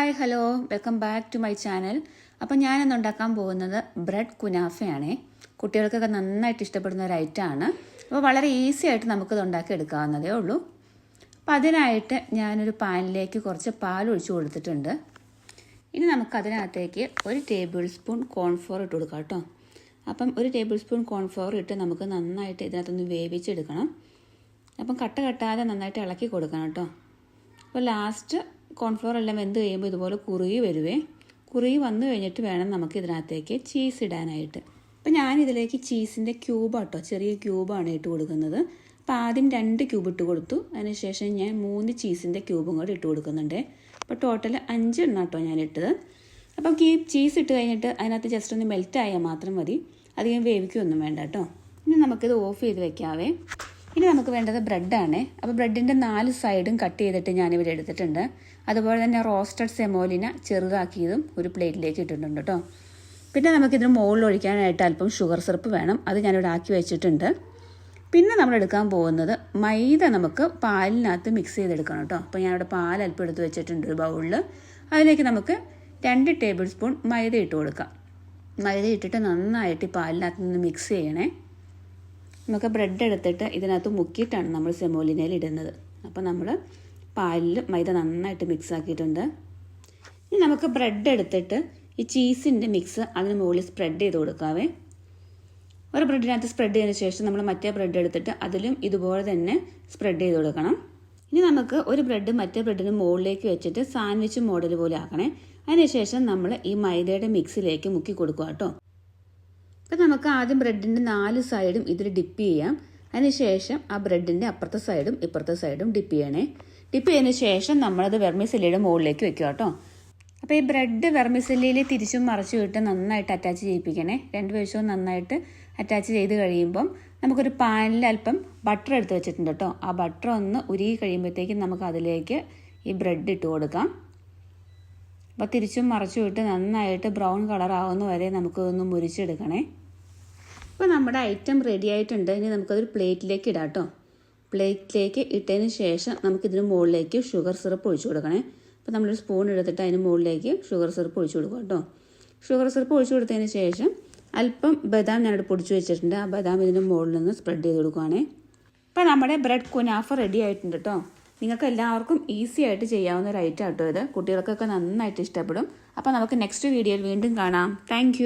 Hi hello welcome back to my channel. അപ്പോൾ ഞാനിന്ന് ഉണ്ടാക്കാൻ പോകുന്നത് ബ്രെഡ് കുനാഫയാണേ. കുട്ടികൾക്കൊക്കെ നന്നായിട്ട് ഇഷ്ടപ്പെടുന്ന ഒരു ഐറ്റമാണ്. അപ്പോൾ വളരെ ഈസി ആയിട്ട് നമുക്കിത് ഉണ്ടാക്കി എടുക്കാവുന്നതേ ഉള്ളൂ. അപ്പോൾ അതിനായിട്ട് ഞാനൊരു പാനിലേക്ക് കുറച്ച് പാൽ ഒഴിച്ച് കൊടുത്തിട്ടുണ്ട്. ഇനി നമുക്കതിനകത്തേക്ക് 1 ടേബിൾ സ്പൂൺ കോൺഫ്ലോർ ഇട്ട് കൊടുക്കാം കേട്ടോ. അപ്പം 1 ടേബിൾ സ്പൂൺ കോൺഫ്ലോർ ഇട്ട് നമുക്ക് നന്നായിട്ട് ഇതിനകത്തൊന്ന് വേവിച്ചെടുക്കണം. അപ്പം കട്ട കെട്ടാതെ നന്നായിട്ട് ഇളക്കി കൊടുക്കണം കേട്ടോ. അപ്പോൾ ലാസ്റ്റ് കോൺഫ്ലോർ എല്ലാം വെന്ത് കഴിയുമ്പോൾ ഇതുപോലെ കുറുകി വരുവേ. കുറുകി വന്നു കഴിഞ്ഞിട്ട് വേണം നമുക്ക് ഇതിനകത്തേക്ക് ചീസ് ഇടാനായിട്ട്. അപ്പോൾ ഞാനിതിലേക്ക് ചീസിൻ്റെ ക്യൂബാട്ടോ, ചെറിയ ക്യൂബാണ് ഇട്ട് കൊടുക്കുന്നത്. അപ്പോൾ ആദ്യം 2 ക്യൂബ് ഇട്ട് കൊടുത്തു. അതിനുശേഷം ഞാൻ 3 ചീസിൻ്റെ ക്യൂബും കൂടെ ഇട്ട് കൊടുക്കുന്നുണ്ട്. അപ്പോൾ ടോട്ടൽ 5 എണ്ണം കേട്ടോ ഞാൻ ഇട്ടത്. അപ്പം ഈ ചീസ് ഇട്ട് കഴിഞ്ഞിട്ട് അതിനകത്ത് ജസ്റ്റ് ഒന്ന് മെൽറ്റ് ആയാൽ മാത്രം മതി, അധികം വേവിക്കുകയൊന്നും വേണ്ട കേട്ടോ. ഇനി നമുക്കിത് ഓഫ് ചെയ്ത് വെക്കാവേ. ഇനി നമുക്ക് വേണ്ടത് ബ്രെഡാണ്. അപ്പോൾ ബ്രെഡിൻ്റെ 4 സൈഡും കട്ട് ചെയ്തിട്ട് ഞാനിവിടെ എടുത്തിട്ടുണ്ട്. അതുപോലെ തന്നെ റോസ്റ്റഡ് സെമോലിന ചെറുതാക്കിയതും ഒരു പ്ലേറ്റിലേക്ക് ഇട്ടിട്ടുണ്ട് കേട്ടോ. പിന്നെ നമുക്കിതിന് മുകളിൽ ഒഴിക്കാനായിട്ട് അല്പം ഷുഗർ സിറപ്പ് വേണം, അത് ഞാനിവിടെ ആക്കി വെച്ചിട്ടുണ്ട്. പിന്നെ നമ്മൾ എടുക്കാൻ പോകുന്നത് മൈദ നമുക്ക് പാലിനകത്ത് മിക്സ് ചെയ്തെടുക്കണം കേട്ടോ. അപ്പോൾ ഞാനിവിടെ പാൽ അല്പം എടുത്ത് വെച്ചിട്ടുണ്ട് ഒരു ബൗളിൽ. അതിലേക്ക് നമുക്ക് 2 ടേബിൾ സ്പൂൺ മൈദ ഇട്ട് കൊടുക്കാം. മൈദ ഇട്ടിട്ട് നന്നായിട്ട് ഈ പാലിനകത്ത് നിന്ന് മിക്സ് ചെയ്യണേ. നമുക്ക് ബ്രെഡ് എടുത്തിട്ട് ഇതിനകത്ത് മുക്കിയിട്ടാണ് നമ്മൾ സെമോലിനയിൽ ഇടുന്നത്. അപ്പോൾ നമ്മൾ പാലിൽ മൈദ നന്നായിട്ട് മിക്സ് ആക്കിയിട്ടുണ്ട്. ഇനി നമുക്ക് ബ്രെഡ് എടുത്തിട്ട് ഈ ചീസിൻ്റെ മിക്സ് അതിന് മുകളിൽ സ്പ്രെഡ് ചെയ്ത് കൊടുക്കാവേ. ഒരു ബ്രെഡിനകത്ത് സ്പ്രെഡ് ചെയ്തതിന് ശേഷം നമ്മൾ മറ്റേ ബ്രെഡ് എടുത്തിട്ട് അതിലും ഇതുപോലെ തന്നെ സ്പ്രെഡ് ചെയ്ത് കൊടുക്കണം. ഇനി നമുക്ക് ഒരു ബ്രെഡ് മറ്റേ ബ്രെഡിന് മുകളിലേക്ക് വെച്ചിട്ട് സാൻഡ്വിച്ച് മോഡൽ പോലെ ആക്കണേ. അതിനുശേഷം നമ്മൾ ഈ മൈദയുടെ മിക്സിലേക്ക് മുക്കി കൊടുക്കുക കേട്ടോ. അപ്പോൾ നമുക്ക് ആദ്യം ബ്രെഡിൻ്റെ 4 സൈഡും ഇതിൽ ഡിപ്പ് ചെയ്യാം. അതിനുശേഷം ആ ബ്രെഡിൻ്റെ അപ്പുറത്തെ സൈഡും ഇപ്പുറത്തെ സൈഡും ഡിപ്പ് ചെയ്യണേ. ഡിപ്പ് ചെയ്തതിന് ശേഷം നമ്മളത് വെർമിസെല്ലിയുടെ മുകളിലേക്ക് വെക്കുക കേട്ടോ. അപ്പോൾ ഈ ബ്രെഡ് വെർമിസെല്ലിയിൽ തിരിച്ചും മറിച്ചും ഇട്ട് നന്നായിട്ട് അറ്റാച്ച് ചെയ്യിപ്പിക്കണേ. 2 വശവും നന്നായിട്ട് അറ്റാച്ച് ചെയ്ത് കഴിയുമ്പം നമുക്കൊരു പാനിൽ അല്പം ബട്ടർ എടുത്ത് വെച്ചിട്ടുണ്ട് കേട്ടോ. ആ ബട്ടർ ഒന്ന് ഉരുകി കഴിയുമ്പോഴത്തേക്കും നമുക്ക് അതിലേക്ക് ഈ ബ്രെഡ് ഇട്ട് കൊടുക്കാം. അപ്പോൾ തിരിച്ചും മറിച്ചും ഇട്ട് നന്നായിട്ട് ബ്രൗൺ കളർ ആവുന്ന വരെ നമുക്കൊന്ന് മുരിച്ചെടുക്കണേ. അപ്പോൾ നമ്മുടെ ഐറ്റം റെഡി ആയിട്ടുണ്ട്. ഇനി നമുക്കതൊരു പ്ലേറ്റിലേക്ക് ഇടാം കേട്ടോ. പ്ലേറ്റിലേക്ക് ഇട്ടതിന് ശേഷം നമുക്കിതിന് മുകളിലേക്ക് ഷുഗർ സിറപ്പ് ഒഴിച്ചു കൊടുക്കണേ. അപ്പോൾ നമ്മളൊരു സ്പൂൺ എടുത്തിട്ട് അതിന് മുകളിലേക്ക് ഷുഗർ സിറപ്പ് ഒഴിച്ചു കൊടുക്കുക കേട്ടോ. ഷുഗർ സിറപ്പ് ഒഴിച്ചു കൊടുത്തതിന് ശേഷം അല്പം ബദാം ഞാനിവിടെ പൊടിച്ചു വെച്ചിട്ടുണ്ട്. ആ ബദാം ഇതിന് മുകളിൽ നിന്ന് സ്പ്രെഡ് ചെയ്ത് കൊടുക്കുകയാണേ. അപ്പോൾ നമ്മുടെ ബ്രെഡ് കുനാഫ റെഡി ആയിട്ടുണ്ട് കേട്ടോ. നിങ്ങൾക്ക് എല്ലാവർക്കും ഈസി ആയിട്ട് ചെയ്യാവുന്ന ഒരു ഐറ്റം കേട്ടോ ഇത്. കുട്ടികൾക്കൊക്കെ നന്നായിട്ട് ഇഷ്ടപ്പെടും. അപ്പോൾ നമുക്ക് നെക്സ്റ്റ് വീഡിയോയിൽ വീണ്ടും കാണാം. താങ്ക്